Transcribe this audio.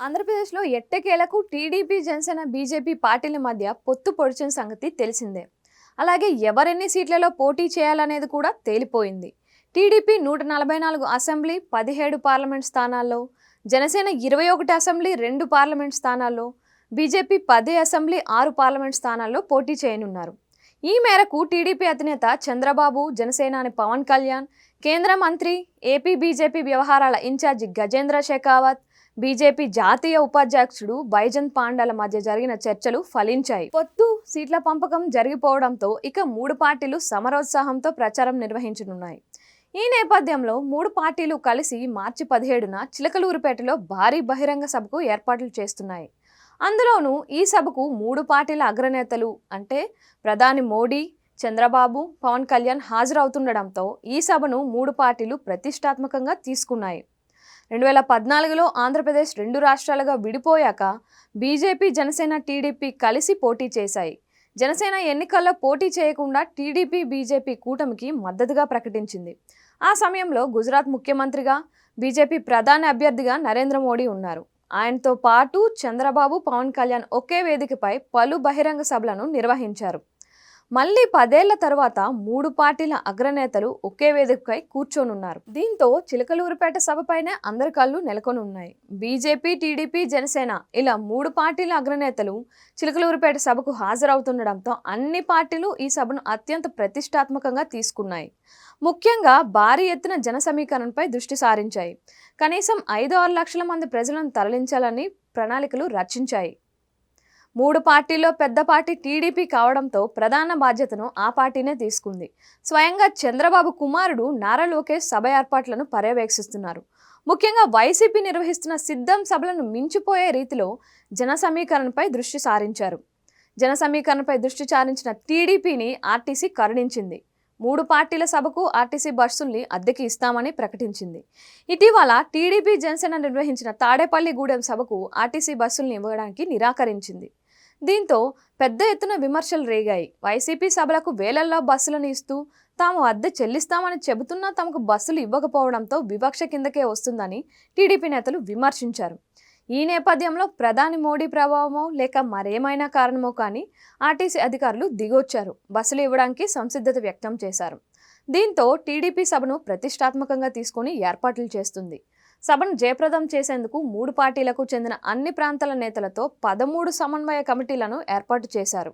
ఆంధ్రప్రదేశ్లో ఎట్టకేలకు TDP, Janasena, BJP పార్టీల మధ్య పొత్తు పొడిచిన సంగతి తెలిసిందే. అలాగే ఎవరెన్ని సీట్లలో పోటీ చేయాలనేది కూడా తేలిపోయింది. టీడీపీ 144 అసెంబ్లీ, 17 పార్లమెంట్ స్థానాల్లో, జనసేన 21 అసెంబ్లీ, 2 పార్లమెంట్ స్థానాల్లో, బీజేపీ 10 అసెంబ్లీ, 6 పార్లమెంట్ స్థానాల్లో పోటీ చేయనున్నారు. ఈ మేరకు టీడీపీ అధినేత చంద్రబాబు, జనసేనాని పవన్ కళ్యాణ్, కేంద్ర మంత్రి, ఏపీ బీజేపీ వ్యవహారాల ఇన్ఛార్జి గజేంద్ర షెకావత్, బీజేపీ జాతీయ ఉపాధ్యక్షుడు బైజంత్ పాండాల మధ్య జరిగిన చర్చలు ఫలించాయి. పొత్తు సీట్ల పంపకం జరిగిపోవడంతో ఇక మూడు పార్టీలు సమరోత్సాహంతో ప్రచారం నిర్వహించనున్నాయి. ఈ నేపథ్యంలో మూడు పార్టీలు కలిసి మార్చి 17న చిలకలూరిపేటలో భారీ బహిరంగ సభకు ఏర్పాట్లు చేస్తున్నాయి. అందులోనూ ఈ సభకు మూడు పార్టీల అగ్రనేతలు అంటే ప్రధాని మోడీ, చంద్రబాబు, పవన్ కళ్యాణ్ హాజరవుతుండడంతో ఈ సభను మూడు పార్టీలు ప్రతిష్టాత్మకంగా తీసుకున్నాయి. 2014లో ఆంధ్రప్రదేశ్ 2 రాష్ట్రాలుగా విడిపోయాక బీజేపీ, జనసేన, టీడీపీ కలిసి పోటీ చేశాయి. జనసేన ఎన్నికల్లో పోటీ చేయకుండా టీడీపీ, బీజేపీ కూటమికి మద్దతుగా ప్రకటించింది. ఆ సమయంలో గుజరాత్ ముఖ్యమంత్రిగా, బీజేపీ ప్రధాని అభ్యర్థిగా నరేంద్ర మోడీ ఉన్నారు. ఆయనతో పాటు చంద్రబాబు, పవన్ కళ్యాణ్ ఒకే వేదికపై పలు బహిరంగ సభలను నిర్వహించారు. మళ్ళీ 10 ఏళ్ల తర్వాత మూడు పార్టీల అగ్రనేతలు ఒకే వేదికపై కూర్చోనున్నారు. దీంతో చిలకలూరిపేట సభపైనే అందరి కళ్ళు నెలకొని ఉన్నాయి. బీజేపీ, టీడీపీ, జనసేన ఇలా మూడు పార్టీల అగ్రనేతలు చిలకలూరిపేట సభకు హాజరవుతుండడంతో అన్ని పార్టీలు ఈ సభను అత్యంత ప్రతిష్టాత్మకంగా తీసుకున్నాయి. ముఖ్యంగా భారీ ఎత్తున జన సమీకరణపై దృష్టి సారించాయి. కనీసం 5-6 లక్షల మంది ప్రజలను తరలించాలని ప్రణాళికలు రచించాయి. మూడు పార్టీల్లో పెద్ద పార్టీ టీడీపీ కావడంతో ప్రధాన బాధ్యతను ఆ పార్టీనే తీసుకుంది. స్వయంగా చంద్రబాబు కుమారుడు నారా లోకేష్ సభ ఏర్పాట్లను పర్యవేక్షిస్తున్నారు. ముఖ్యంగా వైసీపీ నిర్వహిస్తున్న సిద్ధం సభలను మించిపోయే రీతిలో జన సమీకరణపై దృష్టి సారించారు. జన సమీకరణపై దృష్టి సారించిన టీడీపీని ఆర్టీసీ కరుణించింది. మూడు పార్టీల సభకు ఆర్టీసీ బస్సుల్ని అద్దెకి ఇస్తామని ప్రకటించింది. ఇటీవల టీడీపీ, జనసేన నిర్వహించిన తాడేపల్లిగూడెం సభకు ఆర్టీసీ బస్సుల్ని ఇవ్వడానికి నిరాకరించింది. దీంతో పెద్ద ఎత్తున విమర్శలు రేగాయి. వైసీపీ సభలకు వేలల్లో బస్సులను ఇస్తూ తాము అద్దె చెల్లిస్తామని చెబుతున్నా తమకు బస్సులు ఇవ్వకపోవడంతో వివక్ష కిందకే వస్తుందని టీడీపీ నేతలు విమర్శించారు. ఈ నేపథ్యంలో ప్రధాని మోడీ ప్రభావమో లేక మరేమైనా కారణమో కానీ ఆర్టీసీ అధికారులు దిగొచ్చారు. బస్సులు ఇవ్వడానికి సంసిద్ధత వ్యక్తం చేశారు. దీంతో టీడీపీ సభను ప్రతిష్టాత్మకంగా తీసుకొని ఏర్పాట్లు చేస్తుంది. సభను జయప్రదం చేసేందుకు మూడు పార్టీలకు చెందిన అన్ని ప్రాంతాల నేతలతో 13 సమన్వయ కమిటీలను ఏర్పాటు చేశారు.